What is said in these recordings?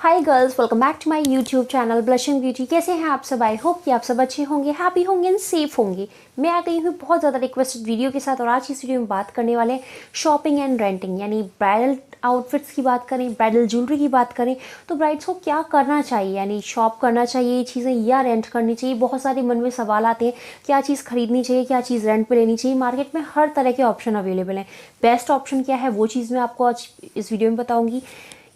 Hi girls, welcome back to my YouTube channel Blushing Beauty. कैसे हैं आप सब? आई होप कि आप सब अच्छे होंगे, हैप्पी होंगे एंड सेफ होंगे। मैं आ गई हूँ बहुत ज़्यादा रिक्वेस्टेड वीडियो के साथ और आज इस वीडियो में बात करने वाले हैं शॉपिंग एंड रेंटिंग, यानी ब्राइडल आउटफिट्स की बात करें, ब्राइडल ज्वेलरी की बात करें तो ब्राइड्स को क्या करना चाहिए, यानी शॉप करना चाहिए ये चीज़ें या रेंट करनी चाहिए। बहुत सारे मन में सवाल आते हैं, क्या चीज़ खरीदनी चाहिए, क्या चीज़ रेंट पे लेनी चाहिए। मार्केट में हर तरह के ऑप्शन अवेलेबल हैं, बेस्ट ऑप्शन क्या है वो चीज़ मैं आपको आज इस वीडियो में बताऊँगी।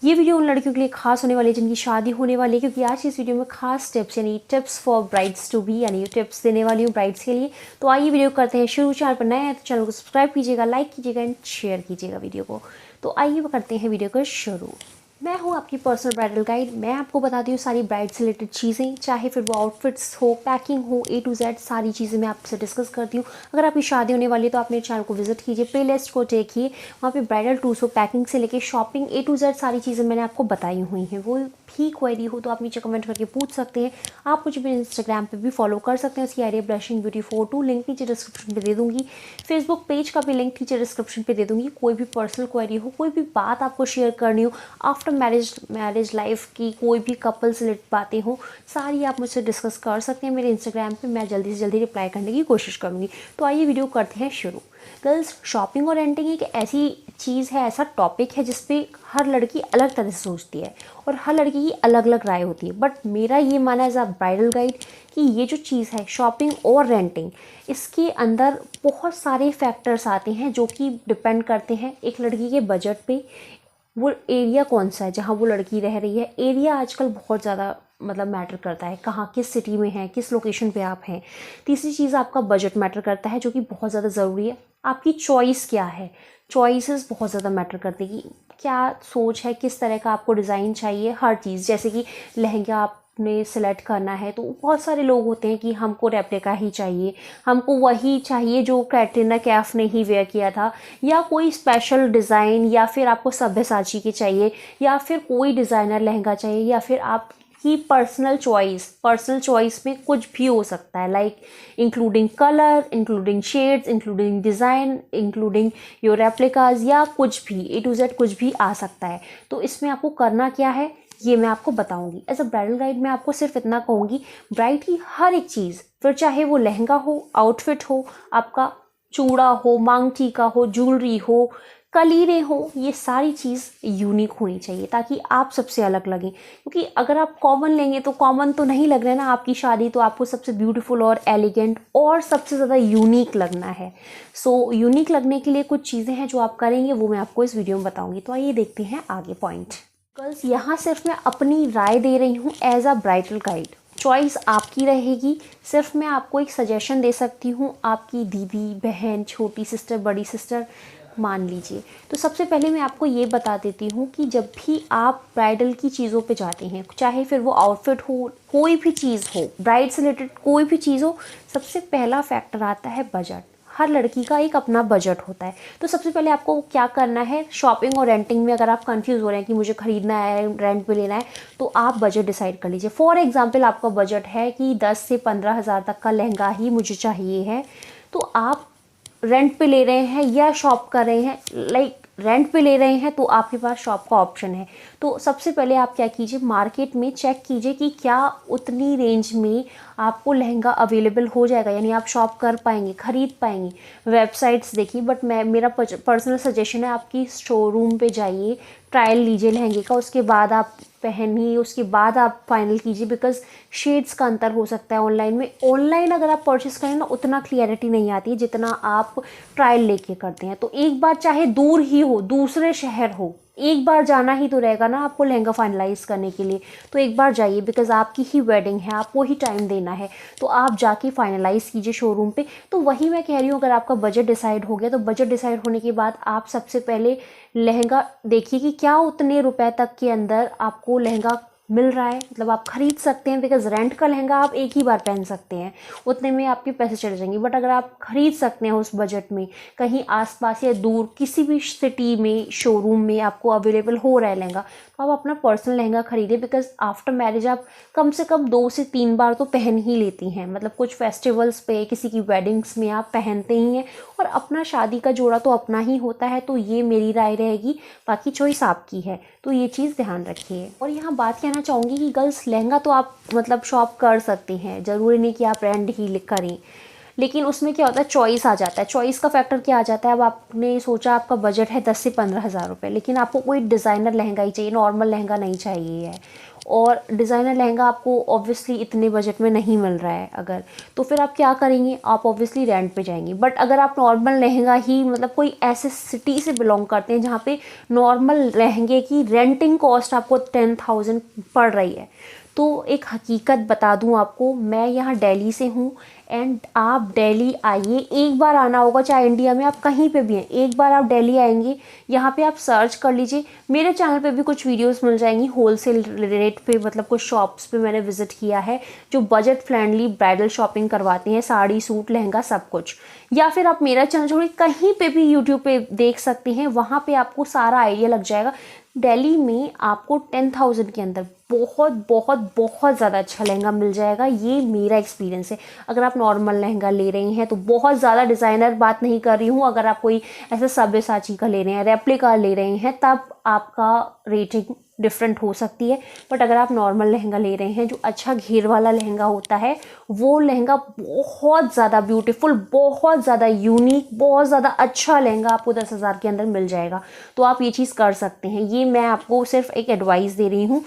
ये वीडियो उन लड़कियों के लिए खास होने वाली है जिनकी शादी होने वाली है, क्योंकि आज इस वीडियो में खास टिप्स यानी tips for brides to be, यानी टिप्स देने वाली हूँ ब्राइड्स के लिए। तो आइए वीडियो करते हैं शुरू। चैनल पर नए हैं तो चैनल को सब्सक्राइब कीजिएगा, लाइक कीजिएगा एंड शेयर कीजिएगा वीडियो को। तो आइए करते हैं वीडियो को शुरू। मैं हूँ आपकी पर्सनल ब्राइडल गाइड। मैं आपको बताती हूँ सारी ब्राइड से रिलेटेड चीज़ें, चाहे फिर वो आउटफिट्स हो, पैकिंग हो, A to Z सारी चीज़ें मैं आपसे डिस्कस करती हूँ। अगर आपकी शादी होने वाली है तो आप मेरे चैनल को विजिट कीजिए, प्ले लिस्ट को देखिए, वहाँ पे ब्राइडल टूल्स हो, पैकिंग से लेके शॉपिंग A to Z सारी चीज़ें मैंने आपको बताई हुई हैं। वो भी क्वेरी हो तो आप नीचे कमेंट करके पूछ सकते हैं। आप मुझे मेरे इंस्टाग्राम पे भी फॉलो कर सकते हैं, उसकी आईडी ब्लशिंग ब्यूटी 42, लिंक नीचे डिस्क्रिप्शन पे दे दूँगी। फेसबुक पेज का भी लिंक नीचे डिस्क्रिप्शन पे दे दूँगी। कोई भी पर्सनल क्वेरी हो, कोई भी बात आपको शेयर करनी हो, आफ्टर मैरिज लाइफ की कोई भी कपल से रिलेटेड बातें हो, सारी आप मुझसे डिस्कस कर सकते हैं मेरे इंस्टाग्राम पे। मैं जल्दी से जल्दी रिप्लाई करने की कोशिश करूँगी। तो आइए वीडियो करते हैं शुरू। गर्ल्स, शॉपिंग और रेंटिंग एक ऐसी चीज़ है, ऐसा टॉपिक है जिस पे हर लड़की अलग तरह से सोचती है और हर लड़की की अलग अलग राय होती है। बट मेरा ये मानना है एज अ ब्राइडल गाइड कि ये जो चीज़ है शॉपिंग और रेंटिंग, इसके अंदर बहुत सारे फैक्टर्स आते हैं जो कि डिपेंड करते हैं एक लड़की के बजट पे, वो एरिया कौन सा है जहाँ वो लड़की रह रही है। एरिया आजकल बहुत ज़्यादा मैटर करता है, कहाँ किस सिटी में है, किस लोकेशन पे आप हैं। तीसरी चीज़ आपका बजट मैटर करता है जो कि बहुत ज़्यादा ज़रूरी है। आपकी चॉइस क्या है, चॉइसेस बहुत ज़्यादा मैटर करती है कि क्या सोच है, किस तरह का आपको डिज़ाइन चाहिए। हर चीज़, जैसे कि लहंगा आपने सेलेक्ट करना है तो बहुत सारे लोग होते हैं कि हमको रेप्लिका ही चाहिए, हमको वही चाहिए जो कैटरीना कैफ ने ही वेयर किया था, या कोई स्पेशल डिज़ाइन, या फिर आपको सब्यसाची के चाहिए, या फिर कोई डिज़ाइनर लहंगा चाहिए, या फिर आप की पर्सनल चॉइस में कुछ भी हो सकता है, like including colour, including shades, including design, including your replicas, या कुछ भी A to Z कुछ भी आ सकता है। तो इसमें आपको करना क्या है ये मैं आपको बताऊंगी। एज अ ब्राइडल गाइड मैं आपको सिर्फ इतना कहूँगी, ब्राइड की हर एक चीज़, फिर चाहे वो लहंगा हो, आउटफिट हो, आपका चूड़ा हो, मांग टीका हो, ज्वेलरी हो, कलीरें हो, ये सारी चीज़ यूनिक होनी चाहिए ताकि आप सबसे अलग लगें। क्योंकि अगर आप कॉमन लेंगे तो कॉमन तो नहीं लग रहा है ना, आपकी शादी तो आपको सबसे ब्यूटीफुल और एलिगेंट और सबसे ज़्यादा यूनिक लगना है। सो यूनिक लगने के लिए कुछ चीज़ें हैं जो आप करेंगे, वो मैं आपको इस वीडियो में बताऊँगी। तो आइए देखते हैं आगे पॉइंट। गर्ल्स, यहाँ सिर्फ मैं अपनी राय दे रही हूँ as a bridal guide, choice आपकी रहेगी। सिर्फ मैं आपको एक सजेशन दे सकती हूँ, आपकी दीदी, बहन, छोटी सिस्टर, बड़ी सिस्टर मान लीजिए। तो सबसे पहले मैं आपको ये बता देती हूँ कि जब भी आप ब्राइडल की चीज़ों पे जाते हैं, चाहे फिर वो आउटफिट हो, कोई भी चीज़ हो, ब्राइड से रिलेटेड कोई भी चीज़ हो, सबसे पहला फैक्टर आता है बजट। हर लड़की का एक अपना बजट होता है। तो सबसे पहले आपको क्या करना है, शॉपिंग और रेंटिंग में अगर आप कंफ्यूज हो रहे हैं कि मुझे खरीदना है, रेंट पे लेना है, तो आप बजट डिसाइड कर लीजिए। फॉर एग्जांपल आपका बजट है कि 10 से 15 हज़ार तक का लहंगा ही मुझे चाहिए है, तो आप रेंट पे ले रहे हैं या शॉप कर रहे हैं, लाइक रेंट पे ले रहे हैं तो आपके पास शॉप का ऑप्शन है। तो सबसे पहले आप क्या कीजिए, मार्केट में चेक कीजिए कि क्या उतनी रेंज में आपको लहंगा अवेलेबल हो जाएगा, यानी आप शॉप कर पाएंगे, खरीद पाएंगे। वेबसाइट्स देखिए, बट मेरा पर्सनल सजेशन है आपकी शोरूम पे जाइए, ट्रायल लीजिए लहंगे का, उसके बाद आप पहनिए, उसके बाद आप फाइनल कीजिए। बिकॉज शेड्स का अंतर हो सकता है ऑनलाइन में। ऑनलाइन अगर आप परचेस करें ना, उतना क्लियरिटी नहीं आती है जितना आप ट्रायल लेके करते हैं। तो एक बार चाहे दूर ही हो, दूसरे शहर हो, एक बार जाना ही तो रहेगा ना आपको लहंगा फाइनलाइज करने के लिए। तो एक बार जाइए, बिकॉज आपकी ही वेडिंग है, आपको ही टाइम देना है, तो आप जाके फाइनलाइज कीजिए शोरूम पे। तो वही मैं कह रही हूँ, अगर आपका बजट डिसाइड हो गया तो बजट डिसाइड होने के बाद आप सबसे पहले लहंगा देखिए कि क्या उतने रुपए तक के अंदर आपको लहंगा मिल रहा है, मतलब आप खरीद सकते हैं, बिकॉज रेंट का लहंगा आप एक ही बार पहन सकते हैं, उतने में आपके पैसे चले जाएंगे। बट अगर आप खरीद सकते हैं उस बजट में, कहीं आसपास या दूर किसी भी सिटी में शोरूम में आपको अवेलेबल हो रहा है लहंगा, तो आप अपना पर्सनल लहंगा खरीदें। बिकॉज आफ्टर मैरिज आप कम से कम 2 से 3 बार तो पहन ही लेती हैं, मतलब कुछ फेस्टिवल्स पे, किसी की वेडिंग्स में आप पहनते ही हैं, और अपना शादी का जोड़ा तो अपना ही होता है। तो ये मेरी राय रहेगी, बाकी चॉइस आपकी है, तो ये चीज़ ध्यान रखिए। और यहाँ बात कहना चाहूँगी कि गर्ल्स लहंगा तो आप मतलब शॉप कर सकती हैं, ज़रूरी नहीं कि आप रेंट ही करें, लेकिन उसमें क्या होता है, चॉइस आ जाता है। चॉइस का फैक्टर क्या आ जाता है, अब आपने सोचा आपका बजट है 10 से 15 हज़ार रुपये, लेकिन आपको कोई डिज़ाइनर लहंगा ही चाहिए, नॉर्मल लहंगा नहीं चाहिए है, और डिज़ाइनर लहंगा आपको ऑब्वियसली इतने बजट में नहीं मिल रहा है अगर, तो फिर आप क्या करेंगे, आप ऑब्वियसली रेंट पे जाएंगे। बट अगर आप नॉर्मल लहंगा ही, मतलब कोई ऐसे सिटी से बिलोंग करते हैं जहाँ पे नॉर्मल लहंगे की रेंटिंग कॉस्ट आपको 10,000 पड़ रही है, तो एक हकीकत बता दूं आपको, मैं यहाँ दिल्ली से हूँ, एंड आप दिल्ली आइए, एक बार आना होगा, चाहे इंडिया में आप कहीं पे भी हैं, एक बार आप दिल्ली आएंगे, यहाँ पे आप सर्च कर लीजिए, मेरे चैनल पे भी कुछ वीडियोस मिल जाएंगी होलसेल रेट पे, मतलब कुछ शॉप्स पे मैंने विजिट किया है जो बजट फ्रेंडली ब्राइडल शॉपिंग करवाती हैं, साड़ी सूट लहंगा सब कुछ। या फिर आप मेरा चैनल छोड़िए, कहीं पे भी यूट्यूब पे देख सकते हैं, वहाँ पे आपको सारा आइडिया लग जाएगा। दिल्ली में आपको 10,000 के अंदर बहुत बहुत बहुत ज़्यादा अच्छा लहंगा मिल जाएगा, ये मेरा एक्सपीरियंस है। अगर आप नॉर्मल लहंगा ले रही हैं तो बहुत ज़्यादा डिज़ाइनर बात नहीं कर रही हूँ, अगर आप कोई ऐसे सब्यसाची का ले रहे हैं, रेप्लिका ले रहे हैं, तब आपका रेटिंग डिफरेंट हो सकती है। बट अगर आप नॉर्मल लहंगा ले रहे हैं, जो अच्छा घेर वाला लहंगा होता है, वो लहंगा बहुत ज़्यादा ब्यूटीफुल, बहुत ज़्यादा यूनिक, बहुत ज़्यादा अच्छा लहंगा आपको 10,000 के अंदर मिल जाएगा। तो आप ये चीज़ कर सकते हैं, ये मैं आपको सिर्फ एक एडवाइस दे रही हूँ,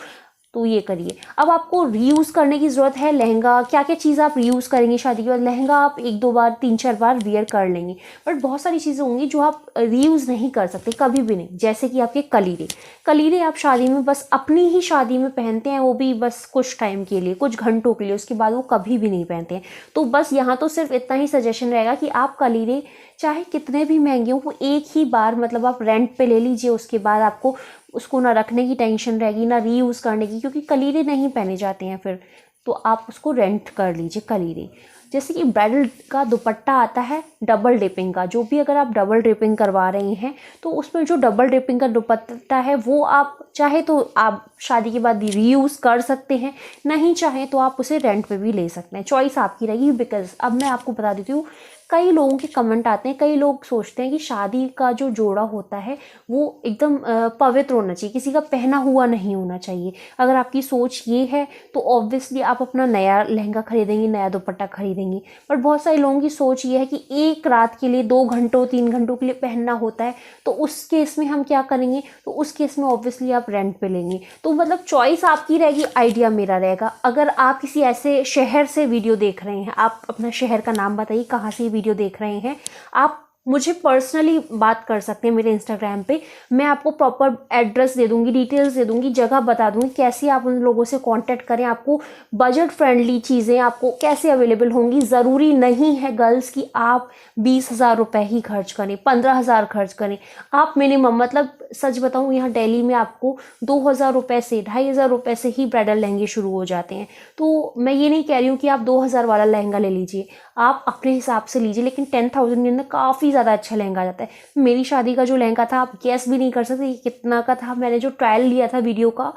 तो ये करिए। अब आपको रीयूज़ करने की ज़रूरत है लहंगा, क्या क्या चीज़ आप रीयूज़ करेंगे शादी के बाद, लहंगा आप 1-2 बार 3-4 बार वियर कर लेंगे, बट बहुत सारी चीज़ें होंगी जो आप रीयूज़ नहीं कर सकते कभी भी नहीं, जैसे कि आपके कलीरे। कलीरे आप शादी में बस अपनी ही शादी में पहनते हैं, वो भी बस कुछ टाइम के लिए, कुछ घंटों के लिए, उसके बाद वो कभी भी नहीं पहनते हैं। तो बस यहाँ तो सिर्फ इतना ही सजेशन रहेगा कि आप कलीरे चाहे कितने भी महंगे हो, वो एक ही बार मतलब आप रेंट पे ले लीजिए, उसके बाद आपको उसको ना रखने की टेंशन रहेगी, ना रीयूज़ करने की, क्योंकि कलीरे नहीं पहने जाते हैं फिर, तो आप उसको रेंट कर लीजिए कलीरे। जैसे कि ब्राइडल का दुपट्टा आता है डबल डिपिंग का, जो भी अगर आप डबल डिपिंग करवा रही हैं, तो उसमें जो डबल डिपिंग का दुपट्टा है वो आप चाहे तो आप शादी के बाद रीयूज़ कर सकते हैं, नहीं चाहे तो आप उसे रेंट पे भी ले सकते हैं, चॉइस आपकी रहेगी। बिकॉज अब मैं आपको बता देती हूँ, कई लोगों के कमेंट आते हैं, कई लोग सोचते हैं कि शादी का जो जोड़ा होता है वो एकदम पवित्र होना चाहिए, किसी का पहना हुआ नहीं होना चाहिए। अगर आपकी सोच ये है तो ऑब्वियसली आप अपना नया लहंगा खरीदेंगी, नया दुपट्टा खरीदेंगी। बट बहुत सारे लोगों की सोच ये है कि एक रात के लिए, 2 घंटों 3 घंटों के लिए पहनना होता है, तो उस केस में हम क्या करेंगे, तो उस केस में ऑब्वियसली आप रेंट पे लेंगे। तो मतलब चॉइस आपकी रहेगी, आइडिया मेरा रहेगा। अगर आप किसी ऐसे शहर से वीडियो देख रहे हैं, आप अपना शहर का नाम बताइए, कहाँ से वीडियो देख रहे हैं, आप मुझे पर्सनली बात कर सकते हैं मेरे इंस्टाग्राम पे, मैं आपको प्रॉपर एड्रेस दे दूंगी, डिटेल्स दे दूंगी, जगह बता दूंगी, कैसे आप उन लोगों से कांटेक्ट करें, आपको बजट फ्रेंडली चीज़ें आपको कैसे अवेलेबल होंगी। ज़रूरी नहीं है गर्ल्स कि आप 20,000 रुपये ही खर्च करें, 15,000 खर्च करें, आप मिनिमम, मतलब सच बताऊं, यहाँ दिल्ली में आपको 2,000 रुपये से, 2,500 रुपये से ही ब्राइडल लहंगे शुरू हो जाते हैं। तो मैं ये नहीं कह रही हूँ कि आप 2,000 वाला लहंगा ले लीजिए, आप अपने हिसाब से लीजिए, लेकिन 10,000 के अंदर काफ़ी ज़्यादा अच्छा लहंगा आ जाता है। मेरी शादी का जो लहंगा था, आप गैस भी नहीं कर सकते कितना का था। मैंने जो ट्रायल लिया था वीडियो का,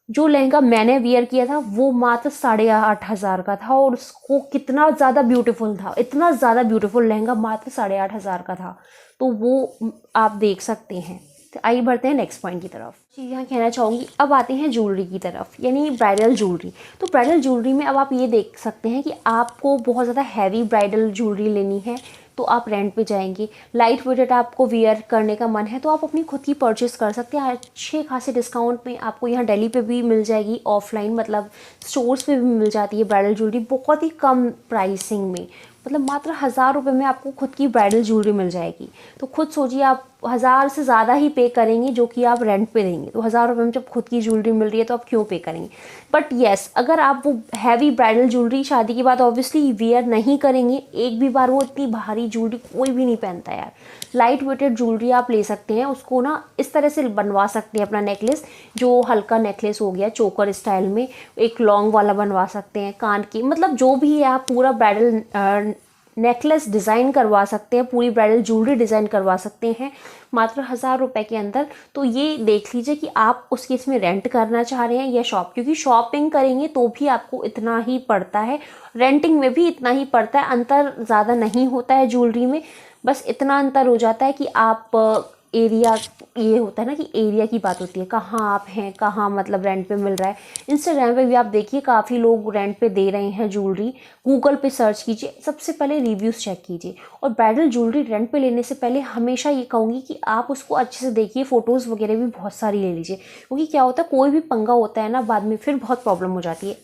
जो लहंगा मैंने वियर किया था वो मात्र 8,500 का था, और उसको कितना ज़्यादा ब्यूटीफुल था, इतना ज़्यादा ब्यूटीफुल लहंगा मात्र 8,500 का था। तो वो आप देख सकते हैं। तो आइए बढ़ते हैं नेक्स्ट पॉइंट की तरफ। चीज़ यहाँ कहना चाहूँगी, अब आते हैं ज्वेलरी की तरफ, यानी ब्राइडल ज्वेलरी। तो ब्राइडल ज्वेलरी में अब आप ये देख सकते हैं कि आपको बहुत ज़्यादा हैवी ब्राइडल ज्वेलरी लेनी है तो आप रेंट पे जाएंगे। लाइट वेटेड आपको वियर करने का मन है तो आप अपनी खुद की परचेस कर सकते हैं। अच्छे खासे डिस्काउंट में आपको यहाँ दिल्ली पे भी मिल जाएगी, ऑफलाइन मतलब स्टोर्स पे भी मिल जाती है ब्राइडल ज्वेलरी, बहुत ही कम प्राइसिंग में, मतलब मात्र 1,000 रुपये में आपको खुद की ब्राइडल ज्वेलरी मिल जाएगी। तो खुद सोचिए, आप 1000 से ज़्यादा ही पे करेंगे जो कि आप रेंट पे देंगे। तो 1000 रुपये में जब खुद की ज्वेलरी मिल रही है तो आप क्यों पे करेंगे। बट येस, अगर आप वो हैवी ब्राइडल ज्वेलरी शादी के बाद ऑब्वियसली वेयर नहीं करेंगे, एक भी बार वो इतनी भारी ज्वेलरी कोई भी नहीं पहनता यार। लाइट वेटेड ज्वेलरी आप ले सकते हैं, उसको ना इस तरह से बनवा सकते हैं अपना नेकलेस, जो हल्का नेकलेस हो गया चोकर स्टाइल में, एक लॉन्ग वाला बनवा सकते हैं कान की, मतलब जो भी है आप पूरा ब्राइडल नेकलेस डिज़ाइन करवा सकते हैं, पूरी ब्राइडल ज्वेलरी डिज़ाइन करवा सकते हैं मात्र 1000 रुपये के अंदर। तो ये देख लीजिए कि आप उस केस में रेंट करना चाह रहे हैं या शॉप, क्योंकि शॉपिंग करेंगे तो भी आपको इतना ही पड़ता है, रेंटिंग में भी इतना ही पड़ता है, अंतर ज़्यादा नहीं होता है ज्वेलरी में। बस इतना अंतर हो जाता है कि आप एरिया, ये होता है ना कि एरिया की बात होती है, कहाँ आप हैं, कहाँ मतलब रेंट पे मिल रहा है। इंस्टाग्राम पे भी आप देखिए काफ़ी लोग रेंट पे दे रहे हैं ज्वेलरी। गूगल पे सर्च कीजिए, सबसे पहले रिव्यूज़ चेक कीजिए। और ब्राइडल ज्वेलरी रेंट पे लेने से पहले हमेशा ये कहूँगी कि आप उसको अच्छे से देखिए, फ़ोटोज़ वगैरह भी बहुत सारी ले लीजिए, क्योंकि क्या होता है कोई भी पंगा होता है ना बाद में फिर बहुत प्रॉब्लम हो जाती है।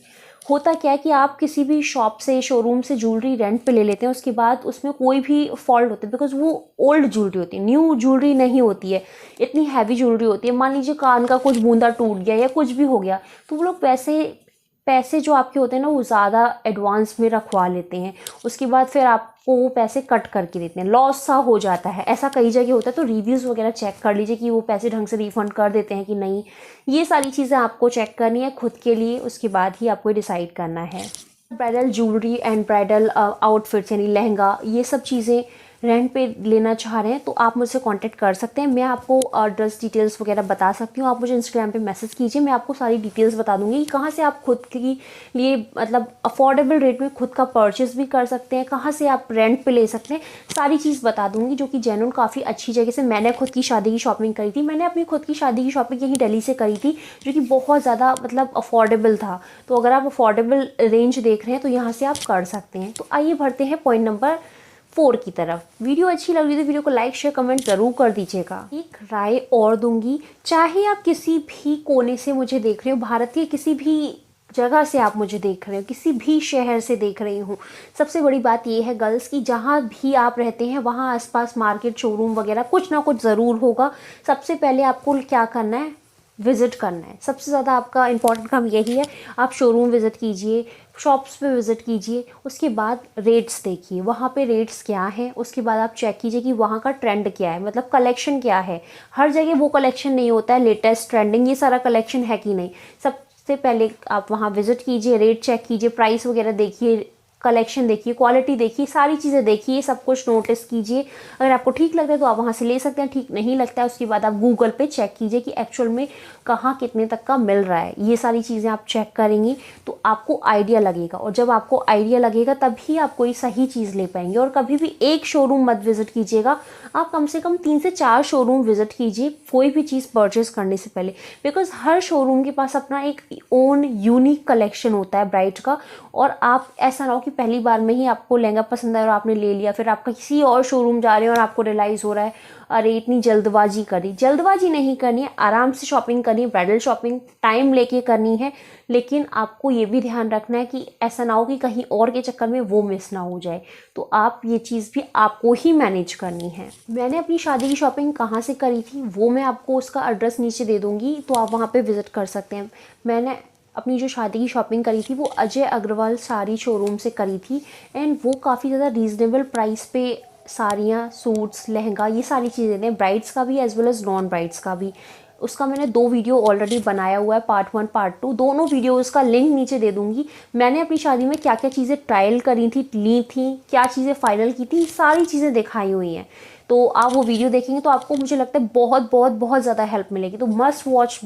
होता क्या है कि आप किसी भी शॉप से, शोरूम से ज्वेलरी रेंट पे ले लेते हैं, उसके बाद उसमें कोई भी फॉल्ट होता है, बिकॉज वो ओल्ड ज्वेलरी होती है, न्यू ज्वेलरी नहीं होती है, इतनी हैवी ज्वेलरी होती है। मान लीजिए कान का कुछ बूंदा टूट गया या कुछ भी हो गया, तो वो लोग पैसे जो आपके होते हैं ना वो ज़्यादा एडवांस में रखवा लेते हैं, उसके बाद फिर आपको वो पैसे कट करके देते हैं, लॉस सा हो जाता है, ऐसा कई जगह होता है। तो रिव्यूज़ वगैरह चेक कर लीजिए कि वो पैसे ढंग से रिफ़ंड कर देते हैं कि नहीं। ये सारी चीज़ें आपको चेक करनी है खुद के लिए, उसके बाद ही आपको डिसाइड करना है। Bridal jewellery and bridal outfits यानी लहंगा, ये सब चीज़ें रेंट पे लेना चाह रहे हैं तो आप मुझसे कांटेक्ट कर सकते हैं। मैं आपको एड्रेस डिटेल्स वगैरह बता सकती हूँ, आप मुझे इंस्टाग्राम पे मैसेज कीजिए, मैं आपको सारी डिटेल्स बता दूँगी कि कहाँ से आप खुद के लिए मतलब अफोर्डेबल रेट में खुद का परचेज़ भी कर सकते हैं, कहाँ से आप रेंट पे ले सकते हैं, सारी चीज़ बता दूँगी, जो कि जेन्युइन काफ़ी अच्छी जगह से। मैंने खुद की शादी की शॉपिंग करी थी, मैंने अपनी खुद की शादी की शॉपिंग यहीं दिल्ली से करी थी, जो कि बहुत ज़्यादा मतलब अफोर्डेबल था। तो अगर आप अफोर्डेबल रेंज देख रहे हैं तो यहाँ से आप कर सकते हैं। तो आइए बढ़ते हैं पॉइंट नंबर 4 की तरफ। वीडियो अच्छी लगी तो वीडियो को लाइक शेयर कमेंट ज़रूर कर दीजिएगा। एक राय और दूंगी, चाहे आप किसी भी कोने से मुझे देख रहे हो, भारत के किसी भी जगह से आप मुझे देख रहे हो, किसी भी शहर से देख रही हूँ, सबसे बड़ी बात ये है गर्ल्स की, जहाँ भी आप रहते हैं वहाँ आसपास मार्केट, शोरूम वगैरह कुछ ना कुछ ज़रूर होगा। सबसे पहले आपको क्या करना है, विज़िट करना है। सबसे ज़्यादा आपका इंपॉर्टेंट काम यही है, आप शोरूम विज़िट कीजिए, शॉप्स पे विज़िट कीजिए, उसके बाद रेट्स देखिए, वहाँ पे रेट्स क्या हैं, उसके बाद आप चेक कीजिए कि वहाँ का ट्रेंड क्या है, मतलब कलेक्शन क्या है। हर जगह वो कलेक्शन नहीं होता है लेटेस्ट ट्रेंडिंग, ये सारा कलेक्शन है कि नहीं। सबसे पहले आप वहाँ विज़िट कीजिए, रेट चेक कीजिए, प्राइस वगैरह देखिए, कलेक्शन देखिए, क्वालिटी देखिए, सारी चीज़ें देखिए, सब कुछ नोटिस कीजिए। अगर आपको ठीक लगता है तो आप वहाँ से ले सकते हैं, ठीक नहीं लगता है उसके बाद आप गूगल पे चेक कीजिए कि एक्चुअल में कहाँ कितने तक का मिल रहा है। ये सारी चीज़ें आप चेक करेंगी तो आपको आइडिया लगेगा, और जब आपको आइडिया लगेगा तभी आप कोई सही चीज़ ले पाएंगे। और कभी भी एक शोरूम मत विज़िट कीजिएगा, आप कम से कम 3 से 4 शोरूम विज़िट कीजिए कोई भी चीज़ परचेज़ करने से पहले, बिकॉज़ हर शोरूम के पास अपना एक ओन यूनिक कलेक्शन होता है ब्राइड का। और आप ऐसा ना हो कि पहली बार में ही आपको लहंगा पसंद आया और आपने ले लिया, फिर आप किसी और शोरूम जा रहे हैं और आपको रियलाइज़ हो रहा है अरे इतनी जल्दबाजी करी। जल्दबाजी नहीं करनी है, आराम से शॉपिंग करनी है, ब्राइडल शॉपिंग टाइम लेके करनी है, लेकिन आपको ये भी ध्यान रखना है कि ऐसा ना हो कि कहीं और के चक्कर में वो मिस ना हो जाए। तो आप ये चीज़ भी आपको ही मैनेज करनी है। मैंने अपनी शादी की शॉपिंग कहाँ से करी थी वो मैं आपको उसका एड्रेस नीचे दे दूँगी, तो आप वहाँ पर विज़िट कर सकते हैं। मैंने अपनी जो शादी की शॉपिंग करी थी वो अजय अग्रवाल साड़ी शोरूम से करी थी, एंड वो काफ़ी ज़्यादा रीज़नेबल प्राइस पे साड़ियाँ, सूट्स, लहंगा, ये सारी चीज़ें दें, ब्राइड्स का भी as well as non brides का भी। उसका मैंने 2 वीडियो ऑलरेडी बनाया हुआ है, पार्ट 1 पार्ट 2, दोनों वीडियोज़ का लिंक नीचे दे दूँगी। मैंने अपनी शादी में क्या क्या चीज़ें ट्रायल करी थी, ली थी, क्या चीज़ें फाइनल की थी, सारी चीज़ें दिखाई हुई हैं। तो आप वो वीडियो देखेंगे तो आपको मुझे लगता है बहुत बहुत बहुत ज़्यादा हेल्प मिलेगी। तो must watch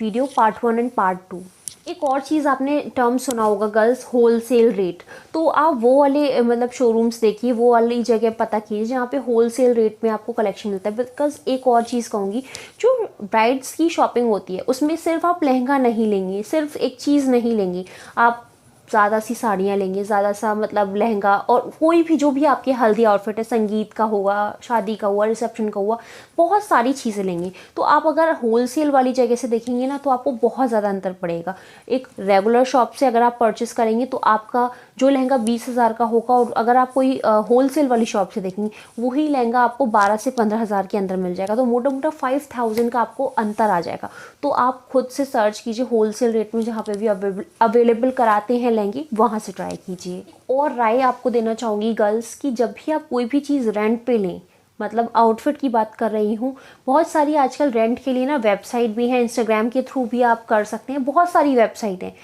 video part 1 and part 2। एक और चीज़ आपने टर्म सुना होगा गर्ल्स, होलसेल रेट। तो आप वो वाले मतलब शोरूम्स देखिए, वो वाली जगह पता कीजिए जहाँ पे होलसेल रेट में आपको कलेक्शन मिलता है। बिकॉज एक और चीज़ कहूँगी, जो ब्राइड्स की शॉपिंग होती है उसमें सिर्फ आप लहंगा नहीं लेंगी, सिर्फ एक चीज़ नहीं लेंगी, आप ज़्यादा सी साड़ियाँ लेंगे, ज़्यादा सा मतलब लहंगा, और कोई भी जो भी आपके हल्दी आउटफिट है, संगीत का हुआ, शादी का हुआ, रिसेप्शन का हुआ, बहुत सारी चीज़ें लेंगे, तो आप अगर होलसेल वाली जगह से देखेंगे ना तो आपको बहुत ज़्यादा अंतर पड़ेगा। एक रेगुलर शॉप से अगर आप परचेस करेंगे तो आपका जो लहंगा 20,000 का होगा, और अगर आप कोई होलसेल वाली शॉप से देखेंगे वही लहंगा आपको 12 से 15,000 के अंदर मिल जाएगा। तो मोटा मोटा 5,000 का आपको अंतर आ जाएगा। तो आप खुद से सर्च कीजिए होलसेल रेट में, जहाँ पे भी अवेलेबल कराते हैं लहंगे, वहाँ से ट्राई कीजिए। और राय आपको देना चाहूँगी गर्ल्स कि जब भी आप कोई भी चीज़ रेंट पे लें, मतलब आउटफिट की बात कर रही हूँ, बहुत सारी आजकल रेंट के लिए ना वेबसाइट भी है, इंस्टाग्राम के थ्रू भी आप कर सकते हैं, बहुत सारी वेबसाइट हैं।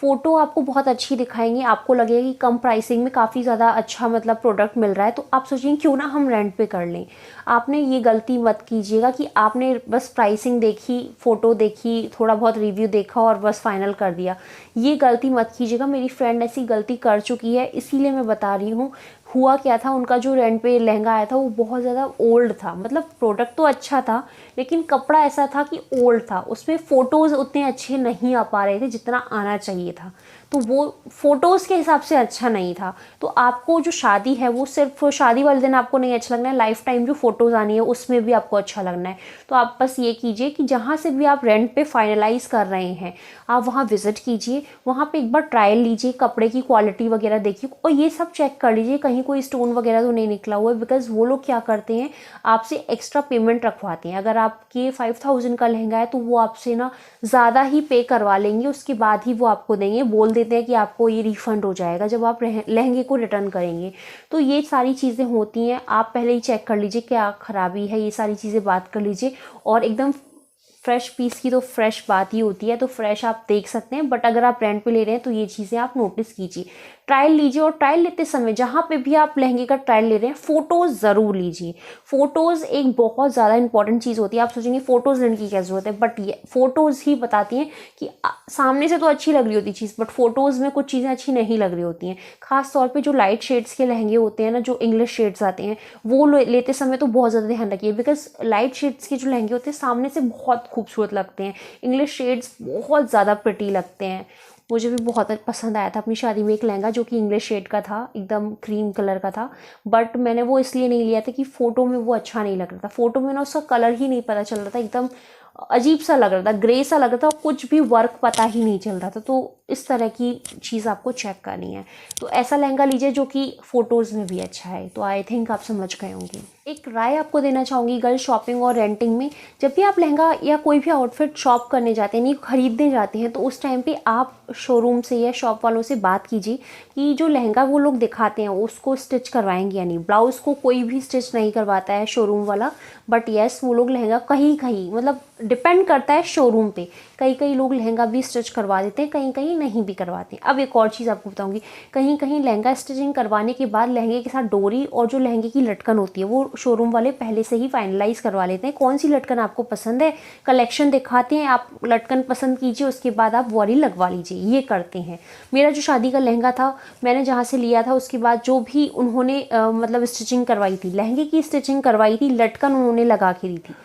फ़ोटो आपको बहुत अच्छी दिखाएंगे, आपको लगेगा कि कम प्राइसिंग में काफ़ी ज़्यादा अच्छा मतलब प्रोडक्ट मिल रहा है, तो आप सोचेंगे क्यों ना हम रेंट पे कर लें। आपने ये गलती मत कीजिएगा कि आपने बस प्राइसिंग देखी, फ़ोटो देखी, थोड़ा बहुत रिव्यू देखा और बस फाइनल कर दिया। ये गलती मत कीजिएगा, मेरी फ्रेंड ऐसी गलती कर चुकी है, इसीलिए मैं बता रही हूँ। हुआ क्या था, उनका जो रेंट पे लहंगा आया था वो बहुत ज़्यादा ओल्ड था, मतलब प्रोडक्ट तो अच्छा था लेकिन कपड़ा ऐसा था कि ओल्ड था, उसमें फ़ोटोज़ उतने अच्छे नहीं आ पा रहे थे जितना आना चाहिए था, तो वो फ़ोटोज़ के हिसाब से अच्छा नहीं था। तो आपको जो शादी है वो सिर्फ शादी वाले दिन आपको नहीं अच्छा लगना है, लाइफ टाइम जो फ़ोटोज़ आनी है उसमें भी आपको अच्छा लगना है। तो आप बस ये कीजिए कि जहाँ से भी आप रेंट पे फाइनलाइज़ कर रहे हैं आप वहाँ विज़िट कीजिए, वहाँ पे एक बार ट्रायल लीजिए, कपड़े की क्वालिटी वगैरह देखिए, और ये सब चेक कर लीजिए कहीं कोई स्टोन वगैरह तो नहीं निकला हुआ है। बिकॉज़ वो लोग क्या करते हैं, आपसे एक्स्ट्रा पेमेंट रखवाते हैं। अगर आपके 5,000 का लहंगा है तो वो आपसे ना ज़्यादा ही पे करवा लेंगे, उसके बाद ही वो आपको देंगे। बोल देते हैं कि आपको ये रिफ़ंड हो जाएगा जब आप लहंगे को रिटर्न करेंगे। तो ये सारी चीज़ें होती हैं, आप पहले ही चेक कर लीजिए क्या ख़राबी है, ये सारी चीज़ें बात कर लीजिए। और एकदम फ्रेश पीस की तो फ्रेश बात ही होती है, तो फ्रेश आप देख सकते हैं। बट अगर आप रेंट पे ले रहे हैं तो ये चीज़ें आप नोटिस कीजिए, ट्रायल लीजिए। और ट्रायल लेते समय जहाँ पे भी आप लहंगे का ट्रायल ले रहे हैं फ़ोटोज़ ज़रूर लीजिए। फ़ोटोज़ एक बहुत ज़्यादा इंपॉर्टेंट चीज़ होती है। आप सोचेंगे फ़ोटोज़ लेने की क्या ज़रूरत है, बट ये फ़ोटोज़ ही बताती हैं कि सामने से तो अच्छी लग रही होती चीज़, बट फ़ोटोज़ में कुछ चीज़ें अच्छी नहीं लग रही होती हैं। ख़ास तौर पे जो लाइट शेड्स के लहंगे होते हैं ना, जो इंग्लिश शेड्स आते हैं, वो लेते समय तो बहुत ज़्यादा ध्यान रखिए। बिकॉज़ लाइट शेड्स के जो लहंगे होते हैं सामने से बहुत खूबसूरत लगते हैं, इंग्लिश शेड्स बहुत ज़्यादा प्रिटी लगते हैं। मुझे भी बहुत पसंद आया था अपनी शादी में एक लहंगा जो कि इंग्लिश शेड का था, एकदम क्रीम कलर का था। बट मैंने वो इसलिए नहीं लिया था कि फ़ोटो में वो अच्छा नहीं लग रहा था। फ़ोटो में ना उसका कलर ही नहीं पता चल रहा था, एकदम अजीब सा लग रहा था, ग्रे सा लग रहा था, कुछ भी वर्क पता ही नहीं चल रहा था। तो इस तरह की चीज़ आपको चेक करनी है। तो ऐसा लहंगा लीजिए जो कि फ़ोटोज़ में भी अच्छा है। तो आई थिंक आप समझ गए होंगे। एक राय आपको देना चाहूँगी गर्ल शॉपिंग और रेंटिंग में, जब भी आप लहंगा या कोई भी आउटफिट शॉप करने जाते हैं, नहीं खरीदने जाते हैं, तो उस टाइम पे आप शोरूम से या शॉप वालों से बात कीजिए कि जो लहंगा वो लोग दिखाते हैं उसको स्टिच करवाएंगे या नहीं। ब्लाउज़ को कोई भी स्टिच नहीं करवाता है शोरूम वाला, बट येस वो लोग लहंगा कहीं कहीं, मतलब डिपेंड करता है शोरूम पे, कहीं कहीं लोग लहंगा भी स्टिच करवा देते हैं, कहीं कहीं नहीं भी करवाते। अब एक और चीज़ आपको बताऊंगी, कहीं कहीं लहंगा स्टिचिंग करवाने के बाद लहंगे के साथ डोरी और जो लहंगे की लटकन होती है वो शोरूम वाले पहले से ही फाइनलाइज करवा लेते हैं। कौन सी लटकन आपको पसंद है, कलेक्शन दिखाते हैं, आप लटकन पसंद कीजिए, उसके बाद आप वाली लगवा लीजिए, ये करते हैं। मेरा जो शादी का लहंगा था, मैंने जहाँ से लिया था उसके बाद जो भी उन्होंने मतलब स्टिचिंग करवाई थी, लहंगे की स्टिचिंग करवाई थी, लटकन उन्होंने लगा के दी थी।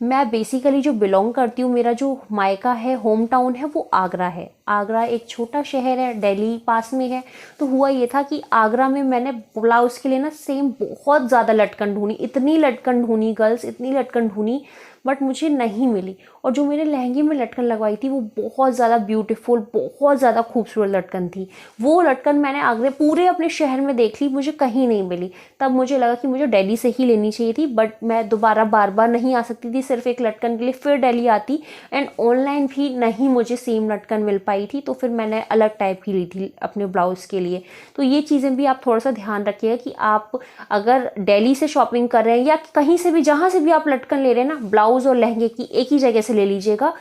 मैं बेसिकली जो बिलोंग करती हूँ, मेरा जो मायका है, होम टाउन है, वो आगरा है। आगरा एक छोटा शहर है, दिल्ली पास में है। तो हुआ ये था कि आगरा में मैंने ब्लाउज़ के लिए ना सेम बहुत ज़्यादा लटकन ढूंढी, इतनी लटकन ढूंढी गर्ल्स, इतनी लटकन ढूंढी, बट मुझे नहीं मिली। और जो मेरे लहंगे में लटकन लगवाई थी वो बहुत ज़्यादा ब्यूटीफुल, बहुत ज़्यादा खूबसूरत लटकन थी। वो लटकन मैंने आगरे पूरे अपने शहर में देख ली, मुझे कहीं नहीं मिली। तब मुझे लगा कि मुझे दिल्ली से ही लेनी चाहिए थी, बट मैं दोबारा बार बार नहीं आ सकती थी सिर्फ एक लटकन के लिए, फिर दिल्ली आती, एंड ऑनलाइन भी नहीं मुझे सेम लटकन मिल पाई थी। तो फिर मैंने अलग टाइप की ली थी अपने ब्लाउज़ के लिए। तो ये चीज़ें भी आप थोड़ा सा ध्यान रखिएगा कि आप अगर दिल्ली से शॉपिंग कर रहे हैं या कहीं से भी, जहाँ से भी आप लटकन ले रहे हैं ना, ब्लाउज़ और लहंगे की एक ही जगह से ले लीजिएगा।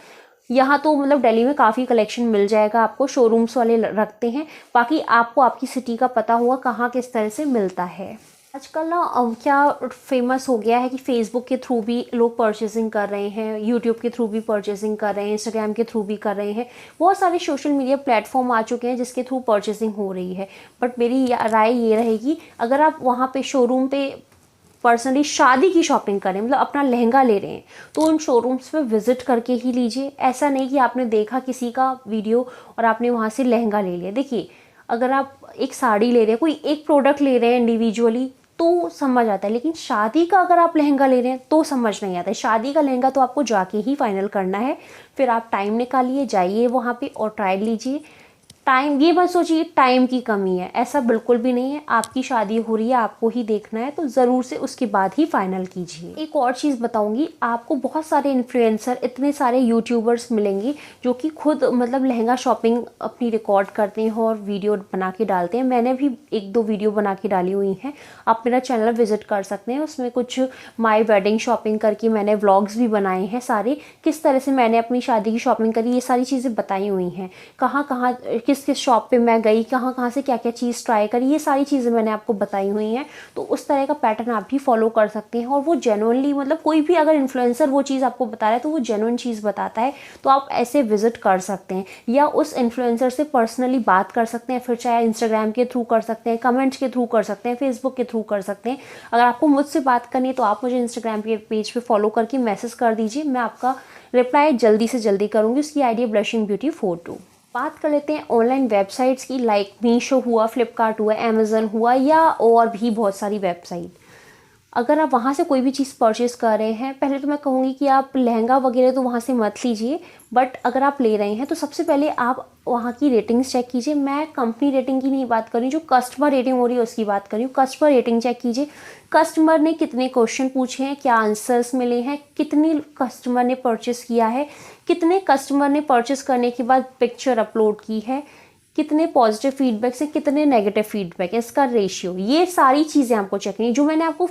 यहाँ तो मतलब दिल्ली में काफ़ी कलेक्शन मिल जाएगा आपको, शोरूम्स वाले रखते हैं। बाकी आपको आपकी सिटी का पता होगा कहाँ किस तरह से मिलता है। आजकल ना क्या फेमस हो गया है कि फेसबुक के थ्रू भी लोग परचेसिंग कर रहे हैं, यूट्यूब के थ्रू भी परचेसिंग कर रहे हैं, इंस्टाग्राम के थ्रू भी कर रहे हैं। बहुत सारे सोशल मीडिया प्लेटफॉर्म आ चुके हैं जिसके थ्रू परचेसिंग हो रही है। बट मेरी राय ये रहेगी, अगर आप वहाँ पे शोरूम पे पर्सनली शादी की शॉपिंग करें, मतलब अपना लहंगा ले रहे हैं, तो उन शोरूम्स पे विज़िट करके ही लीजिए। ऐसा नहीं कि आपने देखा किसी का वीडियो और आपने वहाँ से लहंगा ले लिया। देखिए, अगर आप एक साड़ी ले रहे हैं, कोई एक प्रोडक्ट ले रहे हैं इंडिविजुअली तो समझ आता है, लेकिन शादी का अगर आप लहंगा ले रहे हैं तो समझ नहीं आता है। शादी का लहंगा तो आपको जाके ही फाइनल करना है। फिर आप टाइम निकालिए, जाइए वहाँ पे और ट्रायल लीजिए। टाइम, ये मत सोचिए टाइम की कमी है, ऐसा बिल्कुल भी नहीं है। आपकी शादी हो रही है, आपको ही देखना है, तो ज़रूर से उसके बाद ही फाइनल कीजिए। एक और चीज़ बताऊंगी, आपको बहुत सारे इन्फ्लुएंसर, इतने सारे यूट्यूबर्स मिलेंगे जो कि खुद मतलब लहंगा शॉपिंग अपनी रिकॉर्ड करते हैं और वीडियो बना के डालते हैं। मैंने भी 1-2 वीडियो बना के डाली हुई हैं, आप मेरा चैनल विजिट कर सकते हैं। उसमें कुछ माई वेडिंग शॉपिंग करके मैंने व्लॉग्स भी बनाए हैं सारे, किस तरह से मैंने अपनी शादी की शॉपिंग करी, ये सारी चीज़ें बताई हुई हैं। कहाँ कहाँ किस शॉप पे मैं गई, कहाँ कहाँ से क्या क्या चीज़ ट्राई करी, ये सारी चीज़ें मैंने आपको बताई हुई हैं। तो उस तरह का पैटर्न आप भी फॉलो कर सकते हैं। और वो जेन्युइनली, मतलब कोई भी अगर इन्फ्लुएंसर वो चीज़ आपको बता रहा है तो वो जेन्युइन चीज़ बताता है, तो आप ऐसे विजिट कर सकते हैं या उस इन्फ्लुएंसर से पर्सनली बात कर सकते हैं। फिर चाहे इंस्टाग्राम के थ्रू कर सकते हैं, कमेंट्स के थ्रू कर सकते हैं, फेसबुक के थ्रू कर सकते हैं। अगर आपको मुझसे बात करनी है तो आप मुझे इंस्टाग्राम के पेज पे फॉलो करके मैसेज कर दीजिए, मैं आपका रिप्लाई जल्दी से जल्दी करूँगी। उसकी आईडी है ब्लशिंग ब्यूटी 42। बात कर लेते हैं ऑनलाइन वेबसाइट्स की, लाइक मीशो हुआ, फ्लिपकार्ट हुआ, अमेज़न हुआ या और भी बहुत सारी वेबसाइट। अगर आप वहाँ से कोई भी चीज़ परचेज़ कर रहे हैं, पहले तो मैं कहूँगी कि आप लहंगा वगैरह तो वहाँ से मत लीजिए, बट अगर आप ले रहे हैं तो सबसे पहले आप वहाँ की रेटिंग्स चेक कीजिए। मैं कंपनी रेटिंग की नहीं बात कर रही हूँ, जो कस्टमर रेटिंग हो रही है उसकी बात कर रही हूँ। कस्टमर रेटिंग चेक कीजिए, कस्टमर ने कितने क्वेश्चन पूछे हैं, क्या आंसर्स मिले हैं, कितनी कस्टमर ने परचेज़ किया है, कितने कस्टमर ने परचेज़ करने के बाद पिक्चर अपलोड की है, कितने पॉजिटिव फीडबैक से कितने नेगेटिव फीडबैक है, इसका रेशियो, ये सारी चीज़ें आपको चेक करनी है। जो मैंने आपको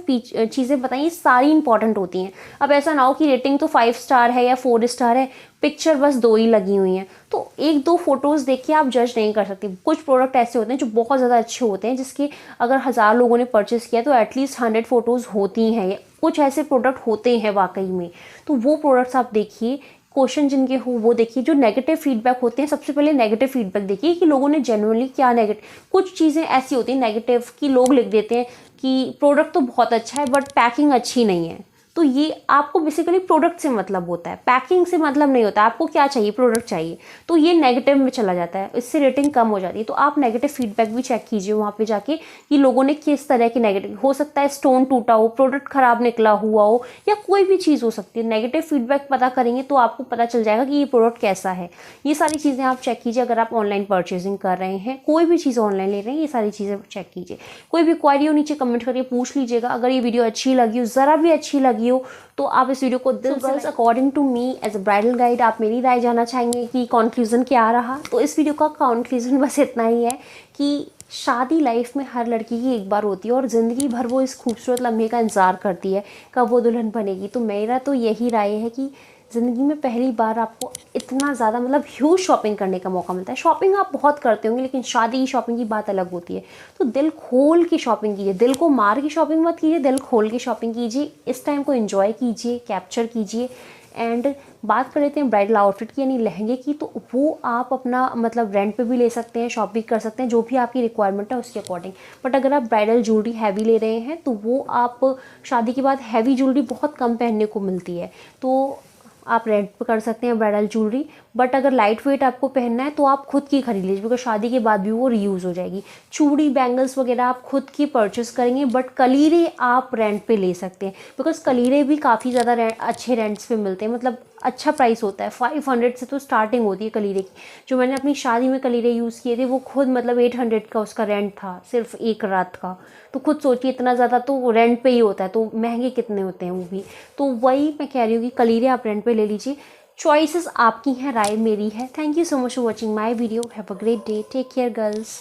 चीज़ें बताई ये सारी इंपॉर्टेंट होती हैं। अब ऐसा ना हो कि रेटिंग तो 5 स्टार है या 4 स्टार है, पिक्चर बस 2 ही लगी हुई हैं, तो 1-2 फोटोज़ देख के आप जज नहीं कर सकते। कुछ प्रोडक्ट ऐसे होते हैं जो बहुत ज़्यादा अच्छे होते हैं, जिसके अगर 1000 लोगों ने परचेज़ किया तो एटलीस्ट 100 फोटोज़ होती हैं। कुछ ऐसे प्रोडक्ट होते हैं वाकई में, तो वो प्रोडक्ट्स आप देखिए, क्वेश्चन जिनके हो वो देखिए। जो नेगेटिव फीडबैक होते हैं, सबसे पहले नेगेटिव फीडबैक देखिए कि लोगों ने जेन्युइनली क्या नेगेटिव, कुछ चीज़ें ऐसी होती हैं नेगेटिव कि लोग लिख देते हैं कि प्रोडक्ट तो बहुत अच्छा है बट पैकिंग अच्छी नहीं है। तो ये आपको बेसिकली प्रोडक्ट से मतलब होता है, पैकिंग से मतलब नहीं होता। आपको क्या चाहिए, प्रोडक्ट चाहिए, तो ये नेगेटिव में चला जाता है, इससे रेटिंग कम हो जाती है। तो आप नेगेटिव फीडबैक भी चेक कीजिए वहाँ पे जाके कि लोगों ने किस तरह के नेगेटिव, हो सकता है स्टोन टूटा हो, प्रोडक्ट खराब निकला हुआ हो, या कोई भी चीज़ हो सकती है। नेगेटिव फीडबैक पता करेंगे तो आपको पता चल जाएगा कि ये प्रोडक्ट कैसा है। ये सारी चीज़ें आप चेक कीजिए अगर आप ऑनलाइन परचेजिंग कर रहे हैं, कोई भी चीज़ ऑनलाइन ले रहे हैं, ये सारी चीज़ें चेक कीजिए। कोई भी क्वारी हो नीचे कमेंट करके पूछ लीजिएगा। अगर ये वीडियो अच्छी लगी हो, ज़रा भी अच्छी लगी हो, तो आप इस वीडियो को दिल से, according to me as a bridal guide, आप मेरी राय जानना चाहेंगे कि कंक्लूजन क्या रहा। तो इस वीडियो का कंक्लूजन बस इतना ही है कि शादी लाइफ में हर लड़की की एक बार होती है और ज़िंदगी भर वो इस खूबसूरत लम्हे का इंतज़ार करती है कब वो दुल्हन बनेगी। तो मेरा तो यही राय है कि ज़िंदगी में पहली बार आपको इतना ज़्यादा मतलब ह्यूज शॉपिंग करने का मौका मिलता है। शॉपिंग आप बहुत करते होंगे, लेकिन शादी की शॉपिंग की बात अलग होती है। तो दिल खोल के शॉपिंग कीजिए, दिल को मार के शॉपिंग मत कीजिए, दिल खोल के शॉपिंग कीजिए। इस टाइम को एंजॉय कीजिए, कैप्चर कीजिए। एंड बात कर लेते हैं ब्राइडल आउटफिट की, यानी लहंगे की, तो वो आप अपना मतलब रेंट पे भी ले सकते हैं, शॉप भी कर सकते हैं, जो भी आपकी रिक्वायरमेंट है उसके अकॉर्डिंग। बट अगर आप ब्राइडल ज्वेलरी हैवी ले रहे हैं तो वो आप शादी के बाद हैवी ज्वेलरी बहुत कम पहनने को मिलती है, तो आप रेंट पे कर सकते हैं ब्राइडल ज्वेलरी। बट अगर लाइट वेट आपको पहनना है तो आप खुद की खरीद लीजिए, बिकॉज शादी के बाद भी वो रीयूज़ हो जाएगी। चूड़ी बैंगल्स वगैरह आप खुद की परचेस करेंगे, बट कलीरे आप रेंट पे ले सकते हैं, बिकॉज कलीरे भी काफ़ी ज़्यादा अच्छे रेंट्स पे मिलते हैं, मतलब अच्छा प्राइस होता है। 500 से तो स्टार्टिंग होती है कलीरे की। जो मैंने अपनी शादी में कलीरे यूज़ किए थे वो खुद मतलब 800 का उसका रेंट था, सिर्फ एक रात का। तो खुद सोचिए इतना ज़्यादा तो रेंट पे ही होता है, तो महंगे कितने होते हैं वो भी। तो वही मैं कह रही हूँ कि कलीरे आप रेंट पे ले लीजिए। चॉइसेस आपकी हैं, राय मेरी है। Thank you so much for watching my video. Have a great day, take care girls.